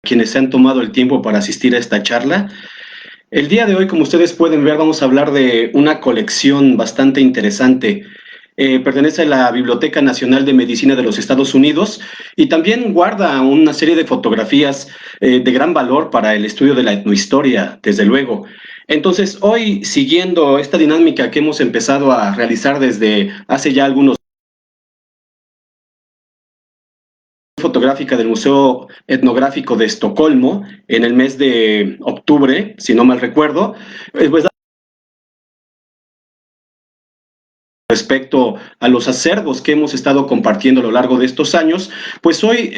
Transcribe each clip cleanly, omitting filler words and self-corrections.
quienes se han tomado el tiempo para asistir a esta charla. El día de hoy, como ustedes pueden ver, vamos a hablar de una colección bastante interesante. Pertenece a la Biblioteca Nacional de Medicina de los Estados Unidos y también guarda una serie de fotografías de gran valor para el estudio de la etnohistoria, desde luego. Entonces, hoy, siguiendo esta dinámica que hemos empezado a realizar desde hace ya algunos fotográfica del Museo Etnográfico de Estocolmo en el mes de octubre, si no mal recuerdo, pues respecto a los acervos que hemos estado compartiendo a lo largo de estos años, pues hoy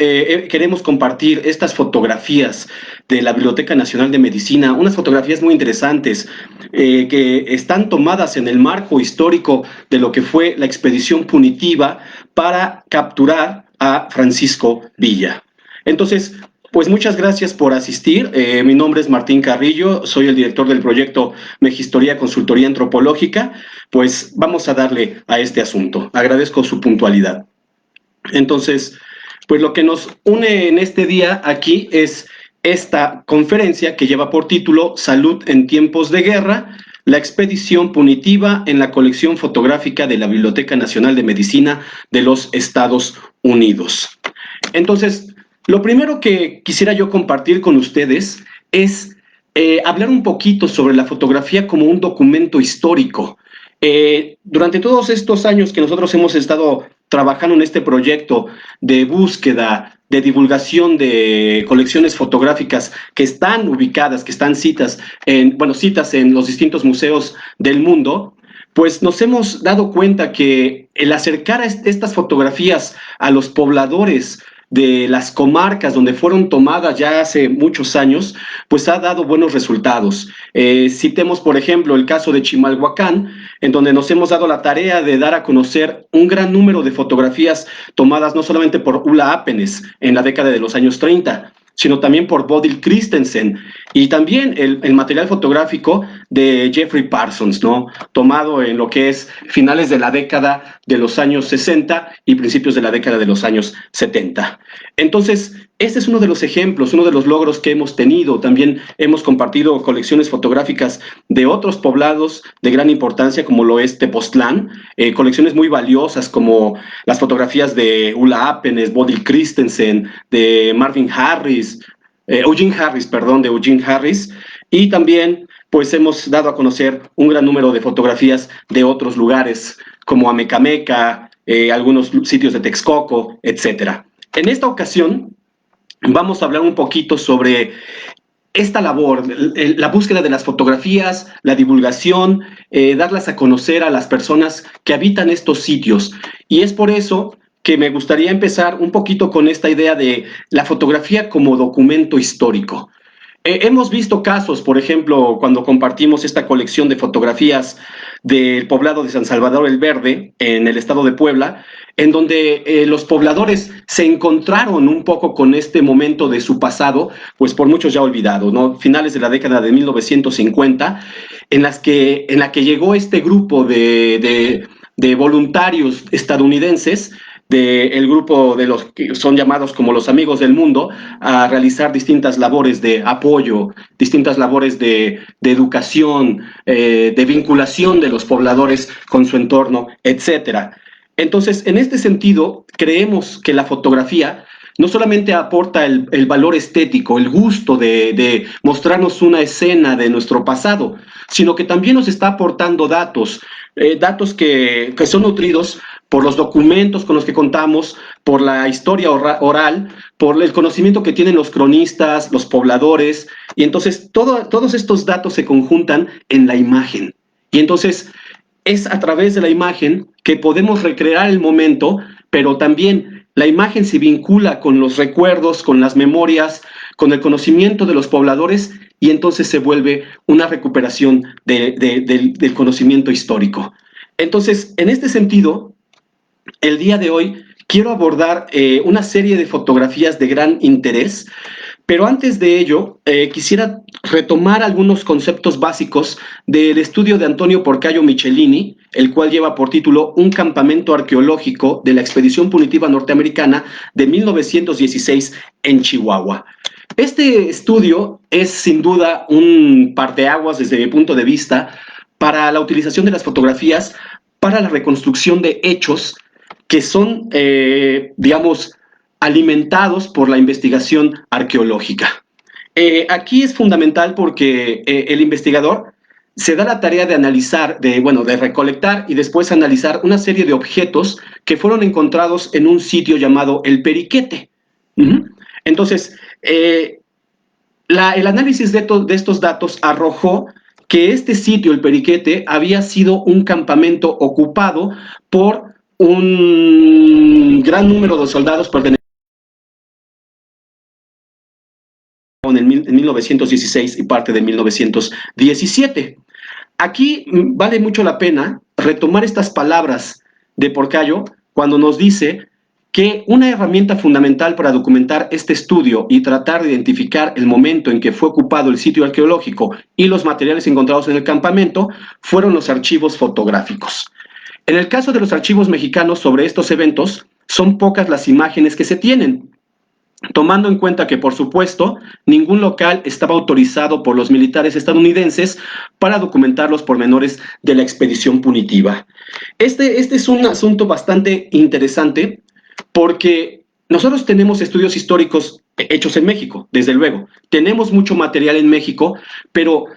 queremos compartir estas fotografías de la Biblioteca Nacional de Medicina, unas fotografías muy interesantes que están tomadas en el marco histórico de lo que fue la expedición punitiva para capturar a Francisco Villa. Entonces, pues muchas gracias por asistir. Mi nombre es Martín Carrillo, soy el director del proyecto Mejistoría Consultoría Antropológica. Pues vamos a darle a este asunto. Agradezco su puntualidad. Entonces, pues lo que nos une en este día aquí es esta conferencia que lleva por título Salud en tiempos de guerra, la expedición punitiva en la colección fotográfica de la Biblioteca Nacional de Medicina de los Estados Unidos. Entonces, lo primero que quisiera yo compartir con ustedes es hablar un poquito sobre la fotografía como un documento histórico. Durante todos estos años que nosotros hemos estado trabajando en este proyecto de búsqueda, de divulgación de colecciones fotográficas que están ubicadas, que están citas en los distintos museos del mundo, pues nos hemos dado cuenta que el acercar a estas fotografías a los pobladores de las comarcas donde fueron tomadas ya hace muchos años, pues ha dado buenos resultados. Citemos, por ejemplo, el caso de Chimalhuacán, en donde nos hemos dado la tarea de dar a conocer un gran número de fotografías tomadas no solamente por Ulla Appenes en la década de los años 30, sino también por Bodil Christensen, y también el material fotográfico de Jeffrey Parsons, ¿no? Tomado en lo que es finales de la década de los años 60 y principios de la década de los años 70. Entonces, este es uno de los ejemplos, uno de los logros que hemos tenido. También hemos compartido colecciones fotográficas de otros poblados de gran importancia, como lo es Tepoztlán, colecciones muy valiosas como las fotografías de Ulla Appenes, Bodil Christensen, de Marvin Harris, Eugene Harris, y también pues hemos dado a conocer un gran número de fotografías de otros lugares, como Amecameca, algunos sitios de Texcoco, etcétera. En esta ocasión vamos a hablar un poquito sobre esta labor, la búsqueda de las fotografías, la divulgación, darlas a conocer a las personas que habitan estos sitios. Y es por eso que me gustaría empezar un poquito con esta idea de la fotografía como documento histórico. Hemos visto casos, por ejemplo, cuando compartimos esta colección de fotografías del poblado de San Salvador el Verde, en el estado de Puebla, en donde los pobladores se encontraron un poco con este momento de su pasado, pues por muchos ya olvidado, ¿no? Finales de la década de 1950, en la que llegó este grupo de voluntarios estadounidenses, del grupo de los que son llamados como los Amigos del Mundo, a realizar distintas labores de apoyo, distintas labores de educación, de vinculación de los pobladores con su entorno, etcétera. Entonces, en este sentido, creemos que la fotografía no solamente aporta el valor estético, el gusto de mostrarnos una escena de nuestro pasado, sino que también nos está aportando datos que son nutridos por los documentos con los que contamos, por la historia oral, por el conocimiento que tienen los cronistas, los pobladores, y entonces todos estos datos se conjuntan en la imagen. Y entonces es a través de la imagen que podemos recrear el momento, pero también la imagen se vincula con los recuerdos, con las memorias, con el conocimiento de los pobladores, y entonces se vuelve una recuperación del conocimiento histórico. Entonces, en este sentido, el día de hoy quiero abordar una serie de fotografías de gran interés, pero antes de ello quisiera retomar algunos conceptos básicos del estudio de Antonio Porcayo Michelini, el cual lleva por título Un campamento arqueológico de la expedición punitiva norteamericana de 1916 en Chihuahua. Este estudio es sin duda un parteaguas desde mi punto de vista para la utilización de las fotografías para la reconstrucción de hechos que son, digamos, alimentados por la investigación arqueológica. Aquí es fundamental porque el investigador se da la tarea de analizar, bueno, de recolectar y después analizar una serie de objetos que fueron encontrados en un sitio llamado El Periquete. Entonces, el análisis de estos datos arrojó que este sitio, El Periquete, había sido un campamento ocupado por un gran número de soldados pertenecientes en 1916 y parte de 1917. Aquí vale mucho la pena retomar estas palabras de Porcayo cuando nos dice que una herramienta fundamental para documentar este estudio y tratar de identificar el momento en que fue ocupado el sitio arqueológico y los materiales encontrados en el campamento fueron los archivos fotográficos. En el caso de los archivos mexicanos sobre estos eventos, son pocas las imágenes que se tienen, tomando en cuenta que, por supuesto, ningún local estaba autorizado por los militares estadounidenses para documentar los pormenores de la expedición punitiva. Este es un asunto bastante interesante porque nosotros tenemos estudios históricos hechos en México, desde luego. Tenemos mucho material en México, pero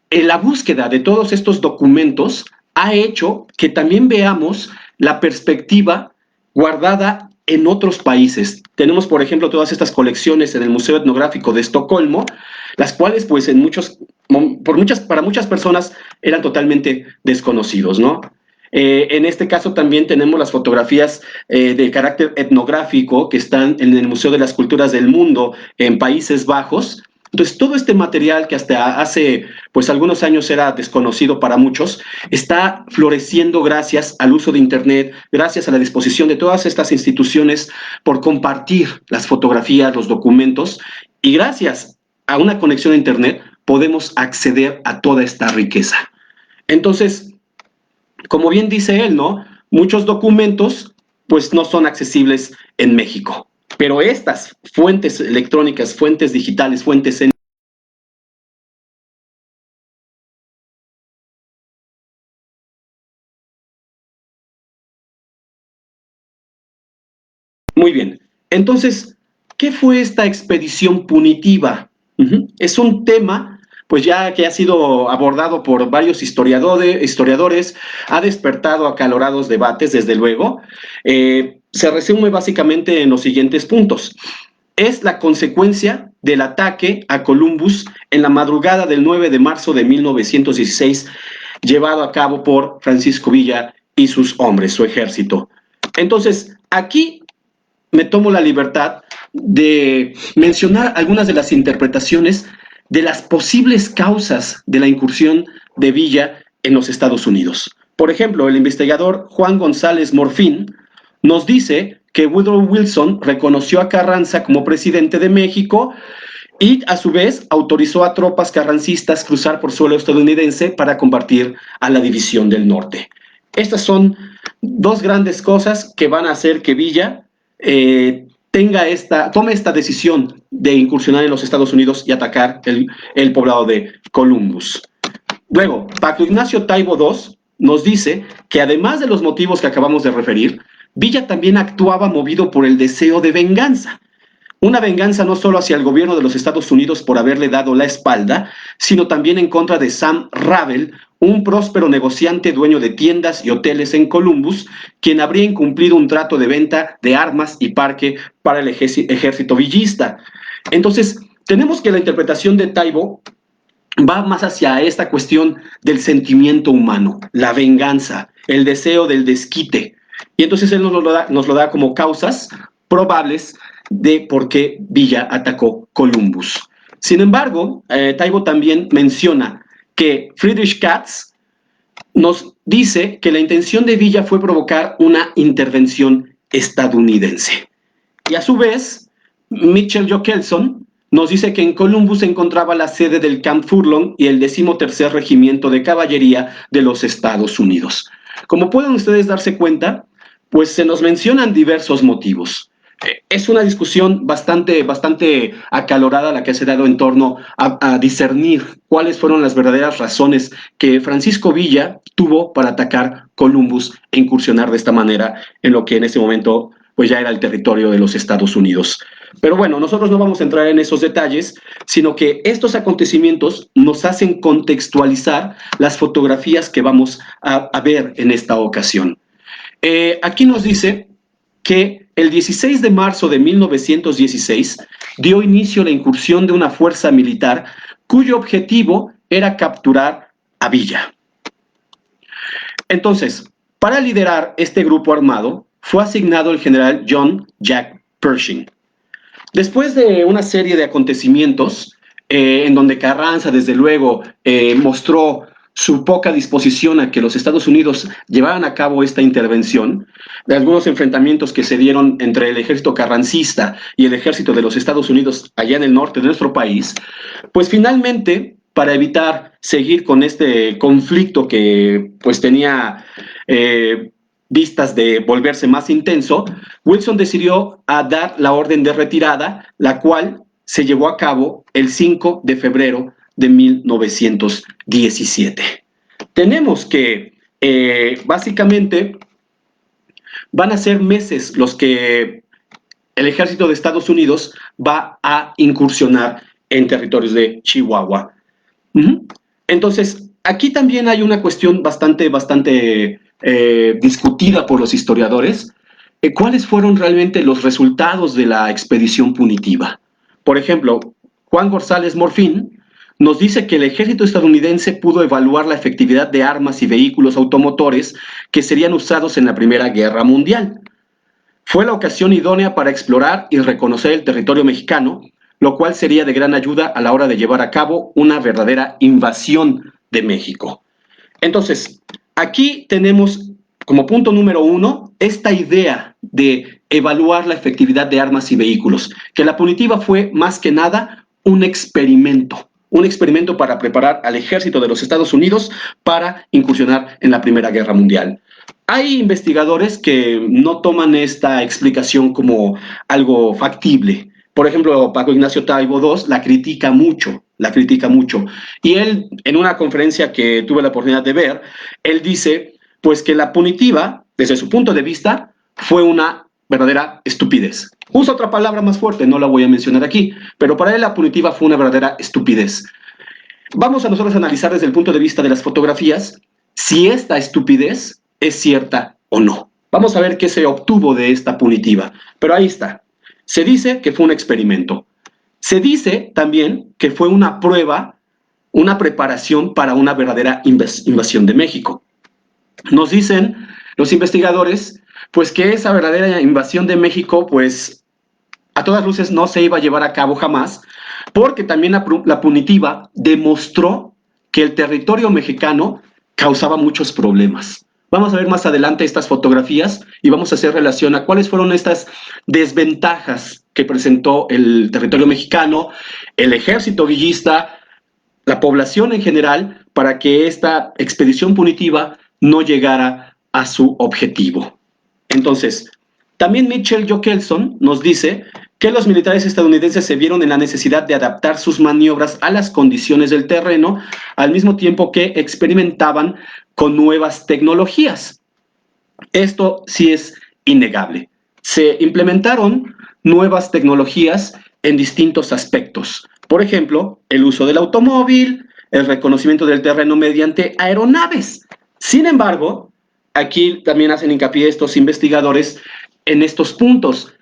en la búsqueda de todos estos documentos ha hecho que también veamos la perspectiva guardada en otros países. Tenemos, por ejemplo, todas estas colecciones en el Museo Etnográfico de Estocolmo, las cuales, pues, para muchas personas eran totalmente desconocidos, ¿no? En este caso también tenemos las fotografías de carácter etnográfico que están en el Museo de las Culturas del Mundo en Países Bajos. Entonces, todo este material que hasta hace pues algunos años era desconocido para muchos, está floreciendo gracias al uso de Internet, gracias a la disposición de todas estas instituciones por compartir las fotografías, los documentos, y gracias a una conexión a Internet podemos acceder a toda esta riqueza. Entonces, como bien dice él, ¿no? Muchos documentos pues no son accesibles en México, pero estas fuentes electrónicas, fuentes digitales, fuentes en... Muy bien. Entonces, ¿qué fue esta expedición punitiva? Es un tema, pues ya que ha sido abordado por varios historiadores, ha despertado acalorados debates, desde luego. Se resume básicamente en los siguientes puntos. Es la consecuencia del ataque a Columbus en la madrugada del 9 de marzo de 1916, llevado a cabo por Francisco Villa y sus hombres, su ejército. Entonces, aquí me tomo la libertad de mencionar algunas de las interpretaciones de las posibles causas de la incursión de Villa en los Estados Unidos. Por ejemplo, el investigador Juan González Morfín nos dice que Woodrow Wilson reconoció a Carranza como presidente de México y a su vez autorizó a tropas carrancistas cruzar por suelo estadounidense para combatir a la División del Norte. Estas son dos grandes cosas que van a hacer que Villa tome esta decisión de incursionar en los Estados Unidos y atacar el poblado de Columbus. Luego, Paco Ignacio Taibo II nos dice que además de los motivos que acabamos de referir, Villa también actuaba movido por el deseo de venganza. Una venganza no solo hacia el gobierno de los Estados Unidos por haberle dado la espalda, sino también en contra de Sam Ravel, un próspero negociante dueño de tiendas y hoteles en Columbus, quien habría incumplido un trato de venta de armas y parque para el ejército villista. Entonces, tenemos que la interpretación de Taibo va más hacia esta cuestión del sentimiento humano, la venganza, el deseo del desquite. Y entonces él nos lo da como causas probables de por qué Villa atacó Columbus. Sin embargo, Taibo también menciona que Friedrich Katz nos dice que la intención de Villa fue provocar una intervención estadounidense. Y a su vez, Mitchell Jokelson nos dice que en Columbus se encontraba la sede del Camp Furlong y el 13º Regimiento de Caballería de los Estados Unidos. Como pueden ustedes darse cuenta, pues se nos mencionan diversos motivos. Es una discusión bastante acalorada la que se ha dado en torno a discernir cuáles fueron las verdaderas razones que Francisco Villa tuvo para atacar Columbus e incursionar de esta manera en lo que en ese momento pues ya era el territorio de los Estados Unidos. Pero bueno, nosotros no vamos a entrar en esos detalles, sino que estos acontecimientos nos hacen contextualizar las fotografías que vamos a ver en esta ocasión. Aquí nos dice que el 16 de marzo de 1916 dio inicio la incursión de una fuerza militar cuyo objetivo era capturar a Villa. Entonces, para liderar este grupo armado, fue asignado el general John Jack Pershing. Después de una serie de acontecimientos, en donde Carranza, desde luego, mostró su poca disposición a que los Estados Unidos llevaran a cabo esta intervención, de algunos enfrentamientos que se dieron entre el ejército carrancista y el ejército de los Estados Unidos allá en el norte de nuestro país, pues finalmente, para evitar seguir con este conflicto que pues tenía vistas de volverse más intenso, Wilson decidió a dar la orden de retirada, la cual se llevó a cabo el 5 de febrero de 1917. Tenemos que básicamente van a ser meses los que el ejército de Estados Unidos va a incursionar en territorios de Chihuahua. Entonces, aquí también hay una cuestión bastante discutida por los historiadores. ¿Cuáles fueron realmente los resultados de la expedición punitiva? Por ejemplo, Juan González Morfín nos dice que el ejército estadounidense pudo evaluar la efectividad de armas y vehículos automotores que serían usados en la Primera Guerra Mundial. Fue la ocasión idónea para explorar y reconocer el territorio mexicano, lo cual sería de gran ayuda a la hora de llevar a cabo una verdadera invasión de México. Entonces, aquí tenemos como punto número 1 esta idea de evaluar la efectividad de armas y vehículos, que la punitiva fue más que nada un experimento para preparar al ejército de los Estados Unidos para incursionar en la Primera Guerra Mundial. Hay investigadores que no toman esta explicación como algo factible. Por ejemplo, Paco Ignacio Taibo II la critica mucho. Y él, en una conferencia que tuve la oportunidad de ver, él dice, pues que la punitiva, desde su punto de vista, fue una verdadera estupidez. Usa otra palabra más fuerte, no la voy a mencionar aquí, pero para él la punitiva fue una verdadera estupidez. Vamos a nosotros a analizar desde el punto de vista de las fotografías si esta estupidez es cierta o no. Vamos a ver qué se obtuvo de esta punitiva, pero ahí está. Se dice que fue un experimento. Se dice también que fue una prueba, una preparación para una verdadera invasión de México. Nos dicen los investigadores, pues que esa verdadera invasión de México, pues a todas luces no se iba a llevar a cabo jamás, porque también la punitiva demostró que el territorio mexicano causaba muchos problemas. Vamos a ver más adelante estas fotografías y vamos a hacer relación a cuáles fueron estas desventajas que presentó el territorio mexicano, el ejército villista, la población en general, para que esta expedición punitiva no llegara a su objetivo. Entonces, también Mitchell Jokelson nos dice que los militares estadounidenses se vieron en la necesidad de adaptar sus maniobras a las condiciones del terreno, al mismo tiempo que experimentaban con nuevas tecnologías. Esto sí es innegable. Se implementaron nuevas tecnologías en distintos aspectos. Por ejemplo, el uso del automóvil, el reconocimiento del terreno mediante aeronaves. Sin embargo, aquí también hacen hincapié estos investigadores en estos puntos,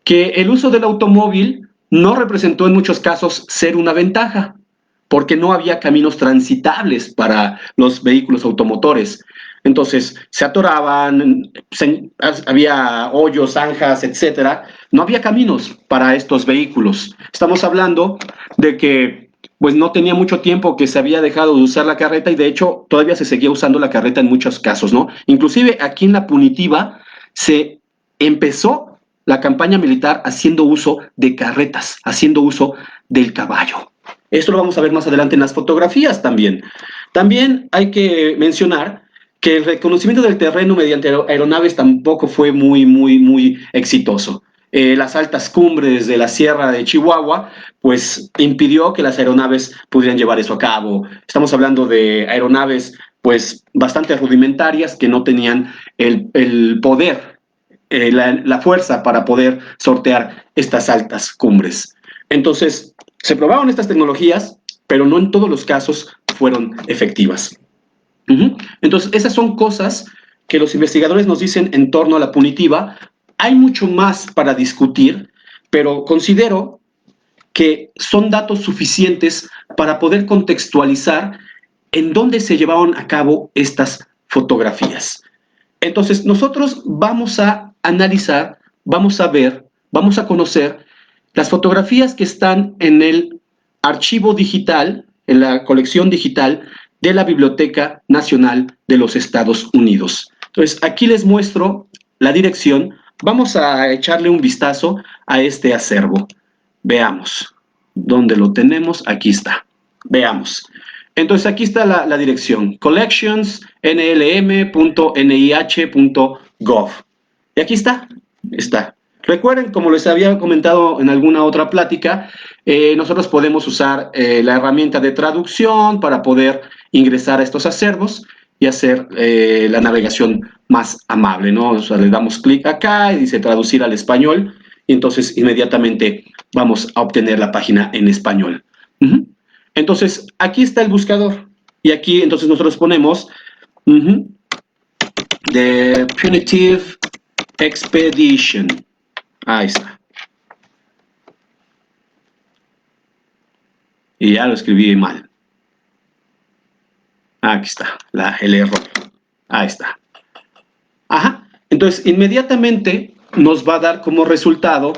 que el uso del automóvil no representó en muchos casos ser una ventaja, porque no había caminos transitables para los vehículos automotores. Entonces, se atoraban, había hoyos, zanjas, etcétera. No había caminos para estos vehículos. Estamos hablando de que pues no tenía mucho tiempo que se había dejado de usar la carreta y de hecho todavía se seguía usando la carreta en muchos casos, ¿no? Inclusive aquí en la punitiva se empezó la campaña militar haciendo uso de carretas, haciendo uso del caballo. Esto lo vamos a ver más adelante en las fotografías también. También hay que mencionar que el reconocimiento del terreno mediante aeronaves tampoco fue muy exitoso. las altas cumbres de la Sierra de Chihuahua, pues impidió que las aeronaves pudieran llevar eso a cabo. Estamos hablando de aeronaves pues bastante rudimentarias que no tenían el poder, la fuerza para poder sortear estas altas cumbres. Entonces, se probaron estas tecnologías, pero no en todos los casos fueron efectivas. Entonces, esas son cosas que los investigadores nos dicen en torno a la punitiva. Hay mucho más para discutir, pero considero que son datos suficientes para poder contextualizar en dónde se llevaron a cabo estas fotografías. Entonces, nosotros vamos a analizar, vamos a ver, vamos a conocer las fotografías que están en el archivo digital, en la colección digital de la Biblioteca Nacional de los Estados Unidos. Entonces, aquí les muestro la dirección. Vamos a echarle un vistazo a este acervo. Veamos. ¿Dónde lo tenemos? Aquí está. Veamos. Entonces, aquí está la dirección. collections.nlm.nih.gov. Y aquí está. Está. Recuerden, como les había comentado en alguna otra plática, nosotros podemos usar la herramienta de traducción para poder ingresar a estos acervos y hacer la navegación más amable, ¿no? O sea, le damos clic acá y dice traducir al español y entonces inmediatamente vamos a obtener la página en español. Entonces, aquí está el buscador y aquí entonces nosotros ponemos The Punitive Expedition. Ahí está. Y ya lo escribí mal. Aquí está, el error. Ahí está. Ajá. Entonces, inmediatamente nos va a dar como resultado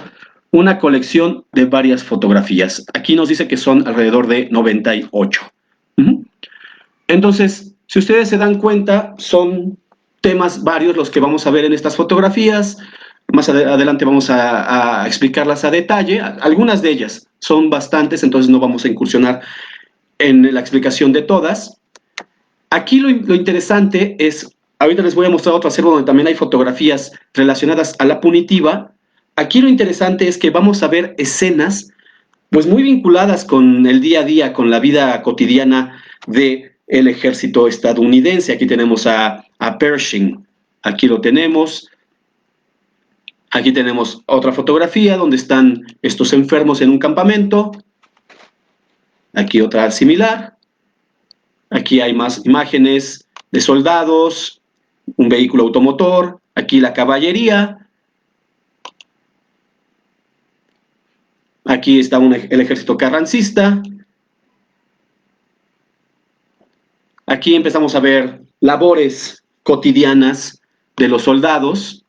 una colección de varias fotografías. Aquí nos dice que son alrededor de 98. Entonces, si ustedes se dan cuenta, son temas varios los que vamos a ver en estas fotografías. Más adelante vamos a explicarlas a detalle. Algunas de ellas son bastantes, entonces no vamos a incursionar en la explicación de todas. Aquí lo interesante es, ahorita les voy a mostrar otro acervo donde también hay fotografías relacionadas a la punitiva. Aquí lo interesante es que vamos a ver escenas pues muy vinculadas con el día a día, con la vida cotidiana del ejército estadounidense. Aquí tenemos a Pershing, aquí lo tenemos. Aquí tenemos otra fotografía donde están estos enfermos en un campamento. Aquí otra similar. Aquí hay más imágenes de soldados, un vehículo automotor. Aquí la caballería. Aquí está el ejército carrancista. Aquí empezamos a ver labores cotidianas de los soldados.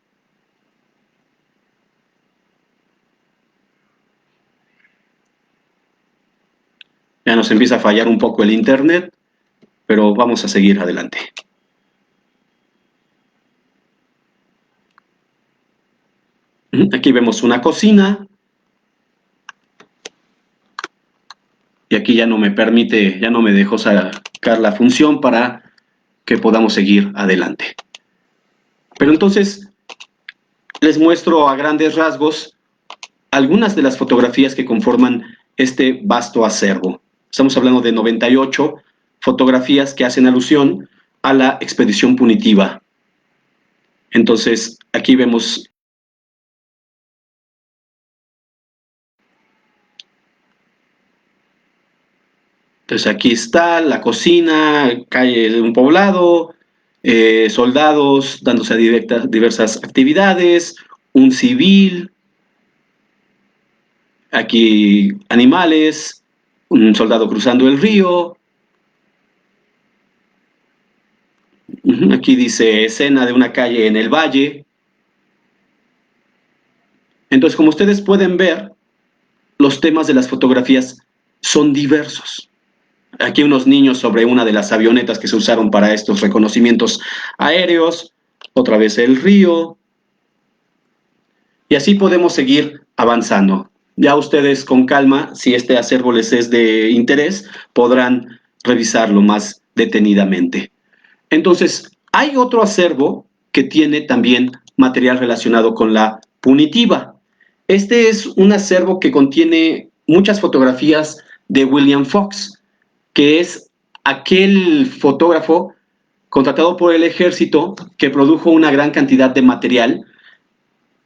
Ya nos empieza a fallar un poco el internet, pero vamos a seguir adelante. Aquí vemos una cocina. Y aquí ya no me permite, ya no me dejó sacar la función para que podamos seguir adelante. Pero entonces, les muestro a grandes rasgos algunas de las fotografías que conforman este vasto acervo. Estamos hablando de 98 fotografías que hacen alusión a la expedición punitiva. Entonces, aquí vemos entonces aquí está la cocina, calle de un poblado, soldados dándose a diversas actividades, un civil, aquí animales, un soldado cruzando el río. Aquí dice escena de una calle en el valle. Entonces, como ustedes pueden ver, los temas de las fotografías son diversos. Aquí unos niños sobre una de las avionetas que se usaron para estos reconocimientos aéreos, otra vez el río, y así podemos seguir avanzando. Ya ustedes con calma, si este acervo les es de interés, podrán revisarlo más detenidamente. Entonces, hay otro acervo que tiene también material relacionado con la punitiva. Este es un acervo que contiene muchas fotografías de William Fox, que es aquel fotógrafo contratado por el ejército que produjo una gran cantidad de material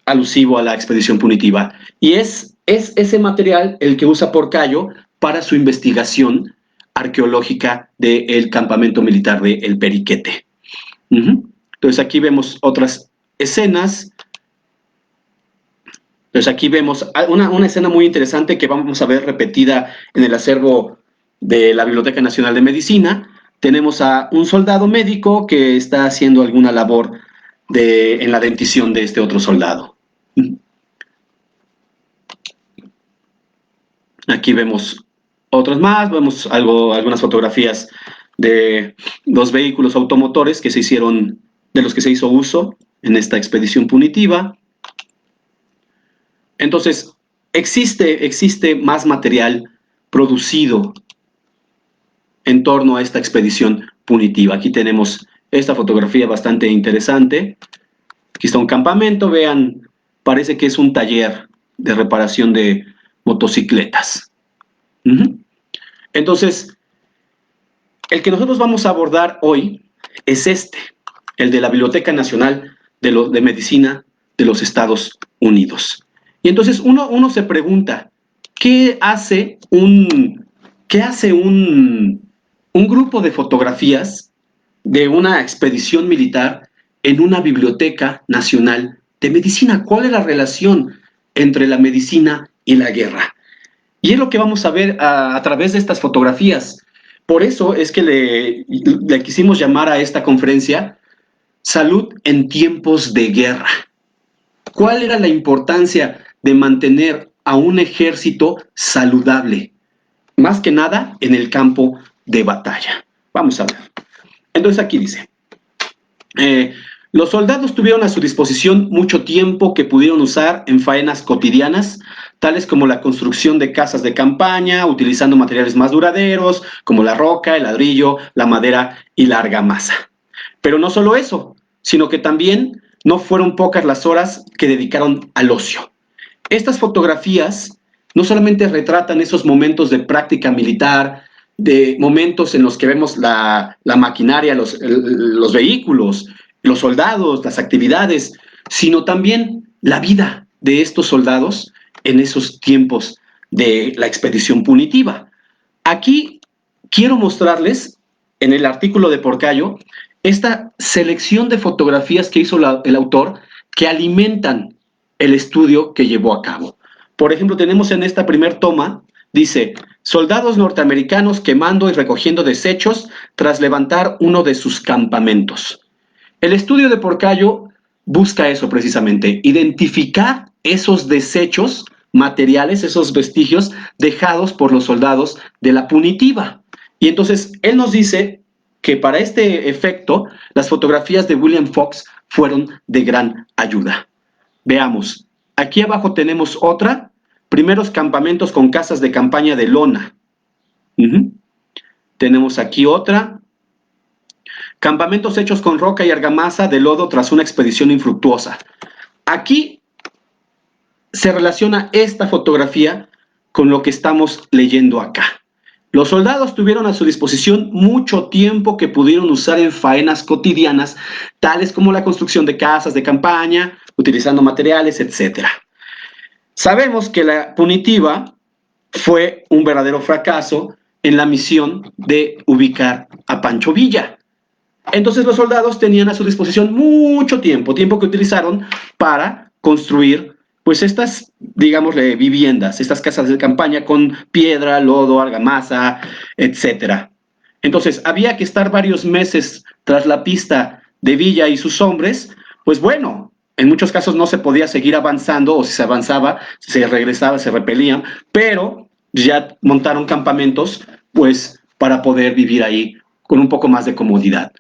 alusivo a la expedición punitiva. Y es ese material el que usa Porcayo para su investigación arqueológica del campamento militar de El Periquete. Entonces aquí vemos otras escenas. Entonces aquí vemos una escena muy interesante que vamos a ver repetida en el acervo de la Biblioteca Nacional de Medicina. Tenemos a un soldado médico que está haciendo alguna labor en la dentición de este otro soldado. Aquí vemos otros más, vemos algunas fotografías de los vehículos automotores que se hicieron, de los que se hizo uso en esta expedición punitiva. Entonces, existe más material producido en torno a esta expedición punitiva. Aquí tenemos esta fotografía bastante interesante. Aquí está un campamento, vean, parece que es un taller de reparación de motocicletas. Entonces, el que nosotros vamos a abordar hoy es el de la Biblioteca Nacional de Medicina de los Estados Unidos. Y entonces uno se pregunta, ¿qué hace un grupo de fotografías de una expedición militar en una Biblioteca Nacional de Medicina? ¿Cuál es la relación entre la medicina y la guerra? Y es lo que vamos a ver a través de estas fotografías. Por eso es que le quisimos llamar a esta conferencia Salud en tiempos de guerra. ¿Cuál era la importancia de mantener a un ejército saludable? Más que nada en el campo de batalla. Vamos a ver. Entonces aquí dice, los soldados tuvieron a su disposición mucho tiempo que pudieron usar en faenas cotidianas, tales como la construcción de casas de campaña, utilizando materiales más duraderos, como la roca, el ladrillo, la madera y la argamasa. Pero no solo eso, sino que también no fueron pocas las horas que dedicaron al ocio. Estas fotografías no solamente retratan esos momentos de práctica militar, de momentos en los que vemos la maquinaria, los vehículos, los soldados, las actividades, sino también la vida de estos soldados en esos tiempos de la expedición punitiva. Aquí quiero mostrarles, en el artículo de Porcayo, esta selección de fotografías que hizo el autor que alimentan el estudio que llevó a cabo. Por ejemplo, tenemos en esta primer toma, dice, soldados norteamericanos quemando y recogiendo desechos tras levantar uno de sus campamentos. El estudio de Porcayo busca eso precisamente, identificar esos desechos materiales, esos vestigios dejados por los soldados de la punitiva. Y entonces él nos dice que para este efecto las fotografías de William Fox fueron de gran ayuda. Veamos, aquí abajo tenemos otra, primeros campamentos con casas de campaña de lona. Tenemos aquí otra, campamentos hechos con roca y argamasa de lodo tras una expedición infructuosa. Aquí se relaciona esta fotografía con lo que estamos leyendo acá. Los soldados tuvieron a su disposición mucho tiempo que pudieron usar en faenas cotidianas, tales como la construcción de casas de campaña, utilizando materiales, etc. Sabemos que la punitiva fue un verdadero fracaso en la misión de ubicar a Pancho Villa. Entonces los soldados tenían a su disposición mucho tiempo que utilizaron para construir pues estas, digámosle, viviendas, estas casas de campaña con piedra, lodo, argamasa, etc. Entonces, había que estar varios meses tras la pista de Villa y sus hombres, pues bueno, en muchos casos no se podía seguir avanzando, o si se avanzaba, se regresaba, se repelían, pero ya montaron campamentos, pues, para poder vivir ahí con un poco más de comodidad.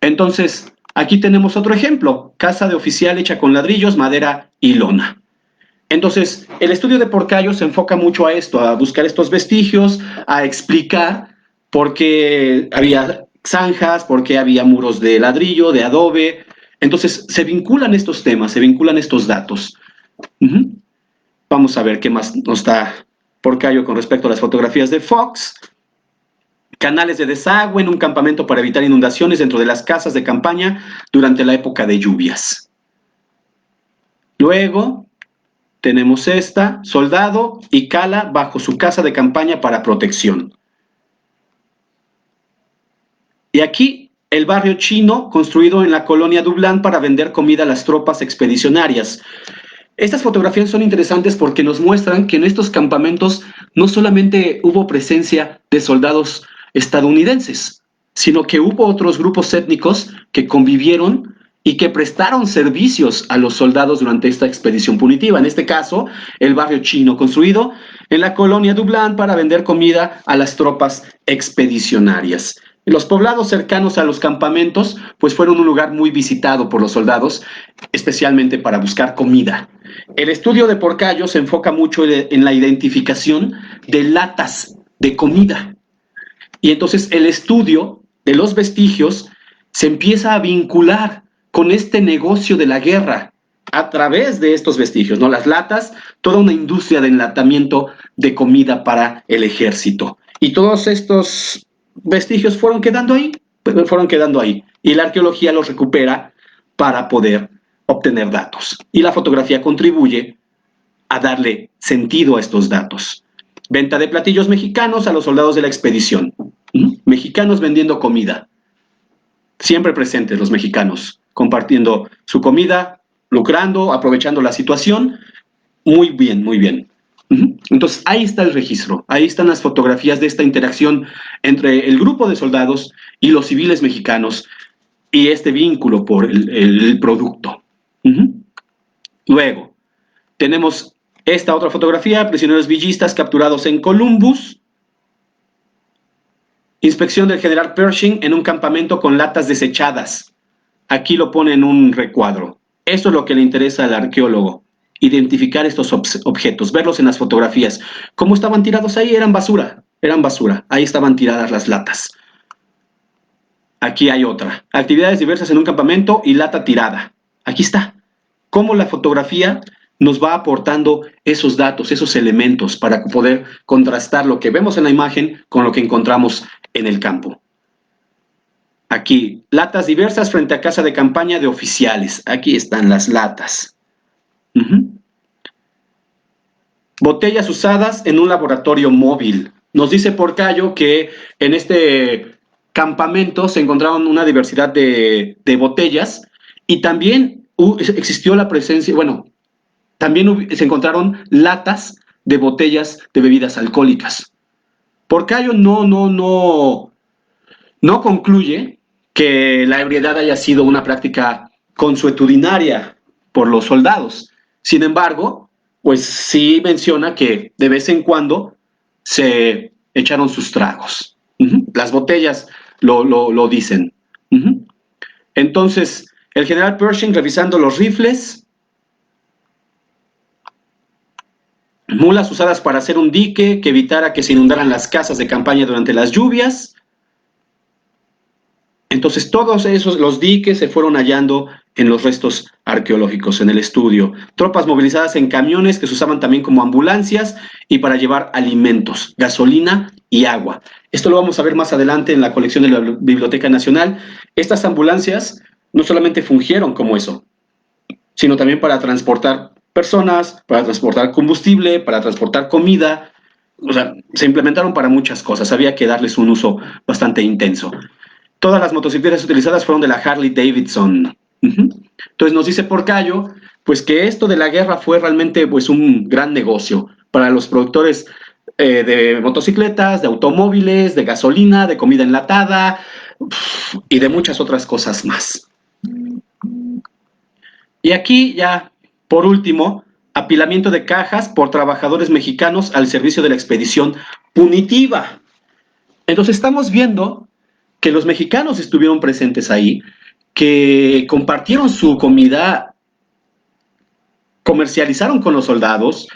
Entonces, aquí tenemos otro ejemplo, casa de oficial hecha con ladrillos, madera y lona. Entonces, el estudio de Porcayo se enfoca mucho a esto, a buscar estos vestigios, a explicar por qué había zanjas, por qué había muros de ladrillo, de adobe. Entonces, se vinculan estos temas, se vinculan estos datos. Uh-huh. Vamos a ver qué más nos da Porcayo con respecto a las fotografías de Fox. Canales de desagüe en un campamento para evitar inundaciones dentro de las casas de campaña durante la época de lluvias. Luego tenemos esta, soldado y cala bajo su casa de campaña para protección. Y aquí el barrio chino construido en la colonia Dublán para vender comida a las tropas expedicionarias. Estas fotografías son interesantes porque nos muestran que en estos campamentos no solamente hubo presencia de soldados estadounidenses, sino que hubo otros grupos étnicos que convivieron y que prestaron servicios a los soldados durante esta expedición punitiva. En este caso, el barrio chino construido en la colonia Dublán para vender comida a las tropas expedicionarias. Los poblados cercanos a los campamentos pues fueron un lugar muy visitado por los soldados, especialmente para buscar comida. El estudio de Porcayo se enfoca mucho en la identificación de latas de comida. Y entonces el estudio de los vestigios se empieza a vincular con este negocio de la guerra a través de estos vestigios, ¿no? Las latas, toda una industria de enlatamiento de comida para el ejército. Y todos estos vestigios fueron quedando ahí. Y la arqueología los recupera para poder obtener datos. Y la fotografía contribuye a darle sentido a estos datos. Venta de platillos mexicanos a los soldados de la expedición. Mexicanos vendiendo comida. Siempre presentes los mexicanos, compartiendo su comida, lucrando, aprovechando la situación. Muy bien, muy bien. Entonces, ahí está el registro, ahí están las fotografías de esta interacción entre el grupo de soldados y los civiles mexicanos y este vínculo por el producto. Luego, tenemos esta otra fotografía, prisioneros villistas capturados en Columbus. Inspección del general Pershing en un campamento con latas desechadas. Aquí lo pone en un recuadro. Esto es lo que le interesa al arqueólogo. Identificar estos objetos, verlos en las fotografías. ¿Cómo estaban tirados ahí? Eran basura. Ahí estaban tiradas las latas. Aquí hay otra. Actividades diversas en un campamento y lata tirada. Aquí está. Cómo la fotografía nos va aportando esos datos, esos elementos para poder contrastar lo que vemos en la imagen con lo que encontramos en el campo. Aquí, latas diversas frente a casa de campaña de oficiales. Aquí están las latas. Botellas usadas en un laboratorio móvil. Nos dice Porcayo que en este campamento se encontraron una diversidad de botellas y también existió la presencia, también se encontraron latas de botellas de bebidas alcohólicas. Porcayo no concluye que la ebriedad haya sido una práctica consuetudinaria por los soldados. Sin embargo, pues sí menciona que de vez en cuando se echaron sus tragos. Las botellas lo dicen. Entonces, el general Pershing revisando los rifles, mulas usadas para hacer un dique que evitara que se inundaran las casas de campaña durante las lluvias. Entonces, todos los diques se fueron hallando en los restos arqueológicos, en el estudio. Tropas movilizadas en camiones que se usaban también como ambulancias y para llevar alimentos, gasolina y agua. Esto lo vamos a ver más adelante en la colección de la Biblioteca Nacional. Estas ambulancias no solamente fungieron como eso, sino también para transportar personas, para transportar combustible, para transportar comida. O sea, se implementaron para muchas cosas. Había que darles un uso bastante intenso. Todas las motocicletas utilizadas fueron de la Harley Davidson. Entonces nos dice Porcayo, pues que esto de la guerra fue realmente pues un gran negocio para los productores de motocicletas, de automóviles, de gasolina, de comida enlatada y de muchas otras cosas más. Y aquí ya, por último, apilamiento de cajas por trabajadores mexicanos al servicio de la expedición punitiva. Entonces estamos viendo que los mexicanos estuvieron presentes ahí, que compartieron su comida, comercializaron con los soldados,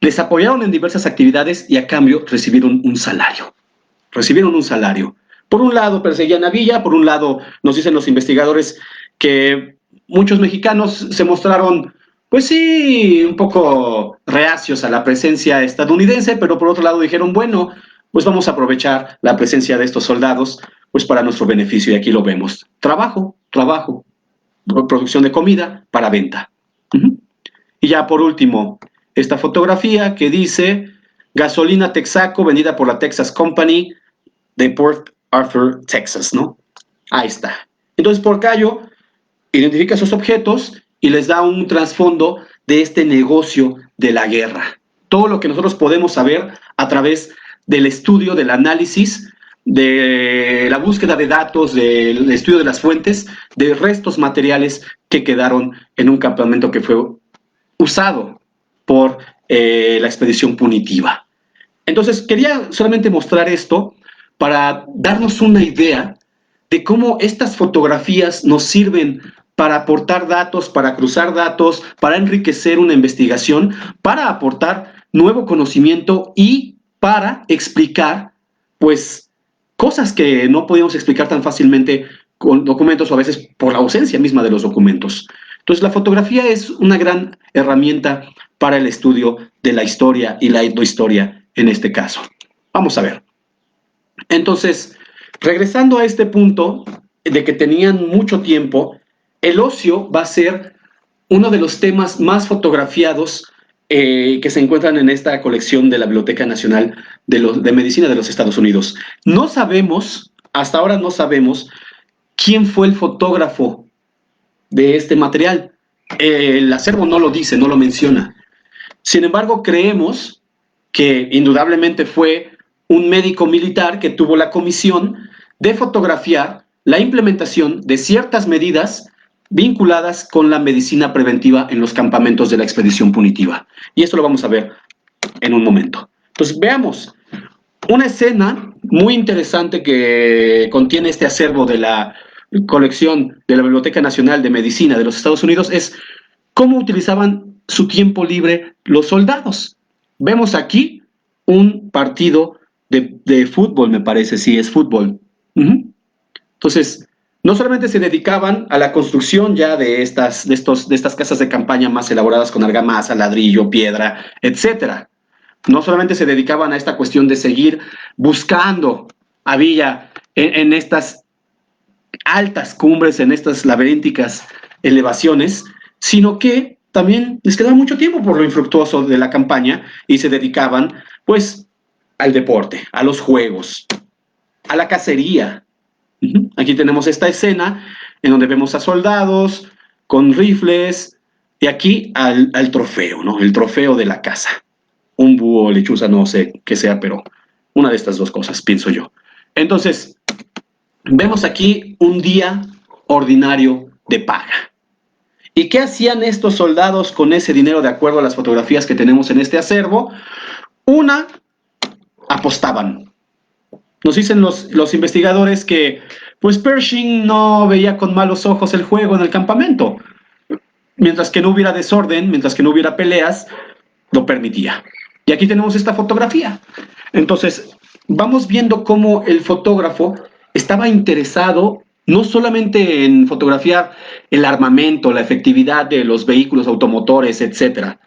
les apoyaron en diversas actividades y a cambio recibieron un salario. Por un lado perseguían a Villa, por un lado nos dicen los investigadores que muchos mexicanos se mostraron pues sí, un poco reacios a la presencia estadounidense, pero por otro lado dijeron, bueno, pues vamos a aprovechar la presencia de estos soldados pues para nuestro beneficio, y aquí lo vemos. Trabajo, producción de comida para venta. Y ya por último, esta fotografía que dice gasolina Texaco vendida por la Texas Company de Port Arthur, Texas, ¿no? Ahí está. Entonces Porcayo identifica esos objetos y les da un trasfondo de este negocio de la guerra. Todo lo que nosotros podemos saber a través del estudio, del análisis, de la búsqueda de datos, del estudio de las fuentes, de restos materiales que quedaron en un campamento que fue usado por la expedición punitiva. Entonces, quería solamente mostrar esto para darnos una idea de cómo estas fotografías nos sirven para aportar datos, para cruzar datos, para enriquecer una investigación, para aportar nuevo conocimiento y para explicar, pues, cosas que no podíamos explicar tan fácilmente con documentos o a veces por la ausencia misma de los documentos. Entonces, la fotografía es una gran herramienta para el estudio de la historia y la etnohistoria en este caso. Vamos a ver. Entonces, regresando a este punto de que tenían mucho tiempo, el ocio va a ser uno de los temas más fotografiados que se encuentran en esta colección de la Biblioteca Nacional de Medicina de los Estados Unidos. No sabemos, hasta ahora no sabemos, quién fue el fotógrafo de este material. El acervo no lo dice, no lo menciona. Sin embargo, creemos que indudablemente fue un médico militar que tuvo la comisión de fotografiar la implementación de ciertas medidas vinculadas con la medicina preventiva en los campamentos de la expedición punitiva. Y esto lo vamos a ver en un momento. Entonces, veamos una escena muy interesante que contiene este acervo de la colección de la Biblioteca Nacional de Medicina de los Estados Unidos es cómo utilizaban su tiempo libre los soldados. Vemos aquí un partido de fútbol, me parece, sí, es fútbol. Entonces, no solamente se dedicaban a la construcción ya de estas casas de campaña más elaboradas con argamasa, ladrillo, piedra, etcétera. No solamente se dedicaban a esta cuestión de seguir buscando a Villa en estas altas cumbres, en estas laberínticas elevaciones, sino que también les quedaba mucho tiempo por lo infructuoso de la campaña y se dedicaban, pues, al deporte, a los juegos, a la cacería. Aquí tenemos esta escena en donde vemos a soldados con rifles y aquí al trofeo, ¿no? El trofeo de la caza. Un búho, lechuza, no sé qué sea, pero una de estas dos cosas, pienso yo. Entonces, vemos aquí un día ordinario de paga. ¿Y qué hacían estos soldados con ese dinero de acuerdo a las fotografías que tenemos en este acervo? Una, apostaban. Nos dicen los investigadores que pues Pershing no veía con malos ojos el juego en el campamento. Mientras que no hubiera desorden, mientras que no hubiera peleas, lo permitía. Y aquí tenemos esta fotografía. Entonces, vamos viendo cómo el fotógrafo estaba interesado no solamente en fotografiar el armamento, la efectividad de los vehículos automotores, etcétera,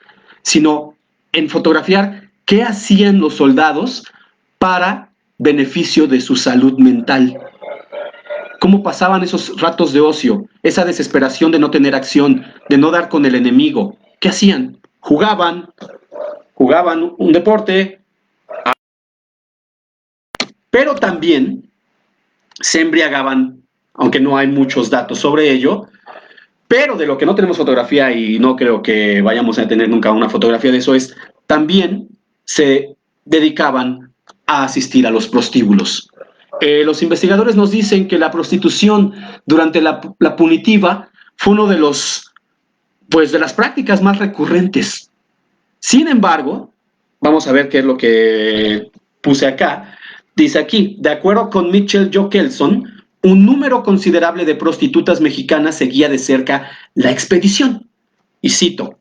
sino en fotografiar qué hacían los soldados para beneficio de su salud mental. Cómo pasaban esos ratos de ocio, esa desesperación de no tener acción, de no dar con el enemigo. ¿Qué hacían? Jugaban un deporte, pero también se embriagaban, aunque no hay muchos datos sobre ello, pero de lo que no tenemos fotografía y no creo que vayamos a tener nunca una fotografía de eso es, también se dedicaban a asistir a los prostíbulos. Los investigadores nos dicen que la prostitución durante la punitiva fue uno de de las prácticas más recurrentes. Sin embargo, vamos a ver qué es lo que puse acá. Dice aquí, de acuerdo con Mitchell Joe Kelson, un número considerable de prostitutas mexicanas seguía de cerca la expedición. Y cito,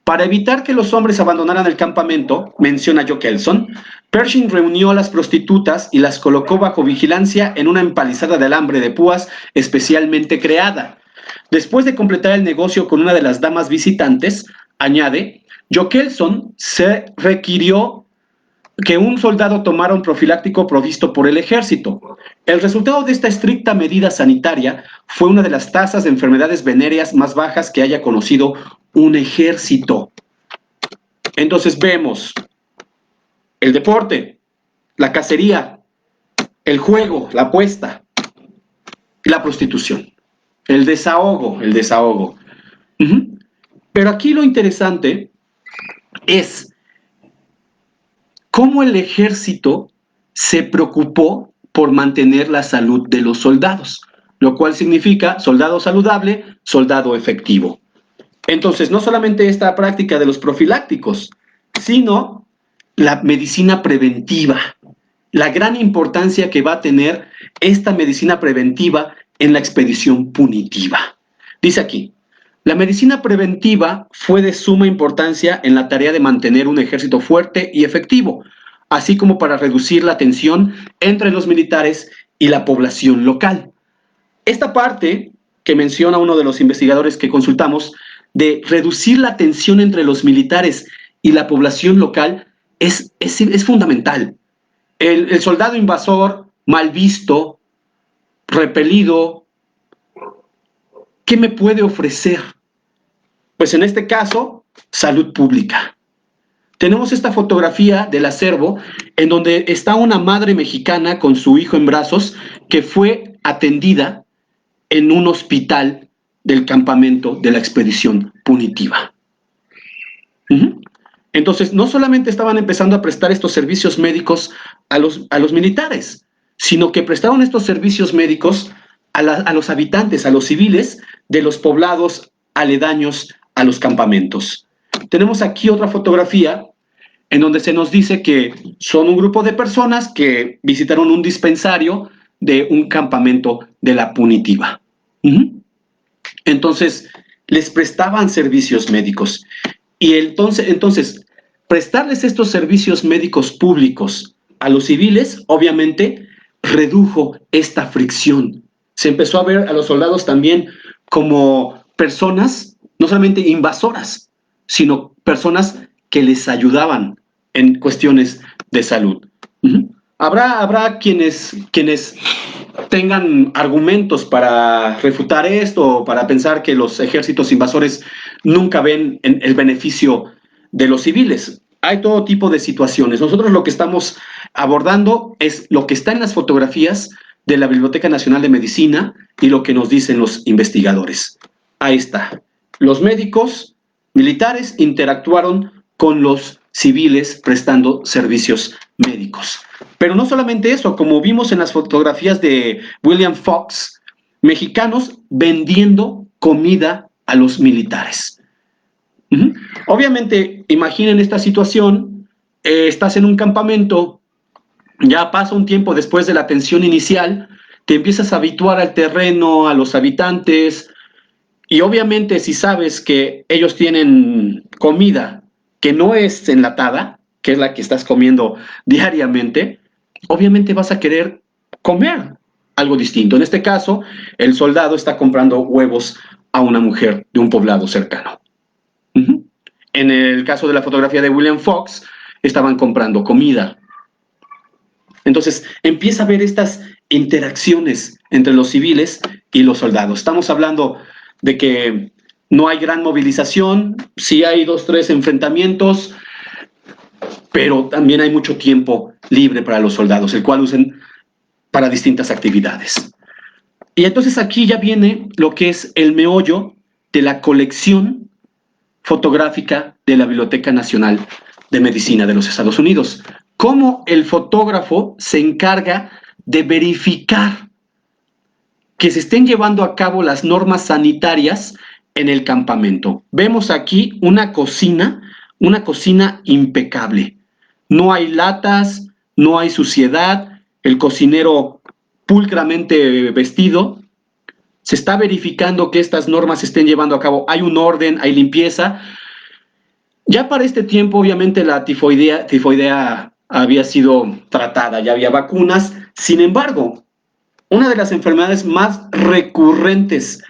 para evitar que los hombres abandonaran el campamento, menciona Joe Kelson, Pershing reunió a las prostitutas y las colocó bajo vigilancia en una empalizada de alambre de púas especialmente creada. Después de completar el negocio con una de las damas visitantes, Añade, Jokelson se requirió que un soldado tomara un profiláctico provisto por el ejército. El resultado de esta estricta medida sanitaria fue una de las tasas de enfermedades venéreas más bajas que haya conocido un ejército. Entonces vemos el deporte, la cacería, el juego, la apuesta, la prostitución, el desahogo. Pero aquí lo interesante es cómo el ejército se preocupó por mantener la salud de los soldados, lo cual significa soldado saludable, soldado efectivo. Entonces, no solamente esta práctica de los profilácticos, sino la medicina preventiva, la gran importancia que va a tener esta medicina preventiva en la expedición punitiva. Dice aquí, la medicina preventiva fue de suma importancia en la tarea de mantener un ejército fuerte y efectivo, así como para reducir la tensión entre los militares y la población local. Esta parte que menciona uno de los investigadores que consultamos, de reducir la tensión entre los militares y la población local, es fundamental. El soldado invasor, mal visto, repelido, ¿qué me puede ofrecer? Pues en este caso, salud pública. Tenemos esta fotografía del acervo en donde está una madre mexicana con su hijo en brazos que fue atendida en un hospital del campamento de la expedición punitiva. Entonces, no solamente estaban empezando a prestar estos servicios médicos a los militares, sino que prestaron estos servicios médicos a los habitantes, a los civiles de los poblados aledaños a los campamentos. Tenemos aquí otra fotografía en donde se nos dice que son un grupo de personas que visitaron un dispensario de un campamento de la punitiva. Entonces, les prestaban servicios médicos. Y entonces, prestarles estos servicios médicos públicos a los civiles, obviamente, redujo esta fricción. Se empezó a ver a los soldados también como personas, no solamente invasoras, sino personas que les ayudaban en cuestiones de salud. Habrá quienes tengan argumentos para refutar esto, para pensar que los ejércitos invasores nunca ven el beneficio de los civiles. Hay todo tipo de situaciones. Nosotros lo que estamos abordando es lo que está en las fotografías de la Biblioteca Nacional de Medicina y lo que nos dicen los investigadores. Ahí está. Los médicos militares interactuaron con los civiles prestando servicios médicos. Pero no solamente eso, como vimos en las fotografías de William Fox, mexicanos vendiendo comida a los militares. Obviamente, imaginen esta situación, estás en un campamento, ya pasa un tiempo después de la tensión inicial, te empiezas a habituar al terreno, a los habitantes, y obviamente si sabes que ellos tienen comida que no es enlatada, que es la que estás comiendo diariamente, obviamente vas a querer comer algo distinto. En este caso, el soldado está comprando huevos a una mujer de un poblado cercano. En el caso de la fotografía de William Fox, estaban comprando comida. Entonces, empieza a ver estas interacciones entre los civiles y los soldados. Estamos hablando de que no hay gran movilización, sí hay 2, 3 enfrentamientos, pero también hay mucho tiempo libre para los soldados, el cual usan para distintas actividades. Y entonces aquí ya viene lo que es el meollo de la colección fotográfica de la Biblioteca Nacional de Medicina de los Estados Unidos. Cómo el fotógrafo se encarga de verificar que se estén llevando a cabo las normas sanitarias en el campamento. Vemos aquí una cocina impecable. No hay latas, no hay suciedad, el cocinero pulcramente vestido. Se está verificando que estas normas se estén llevando a cabo. Hay un orden, hay limpieza. Ya para este tiempo, obviamente, la tifoidea había sido tratada, ya había vacunas. Sin embargo, una de las enfermedades más recurrentes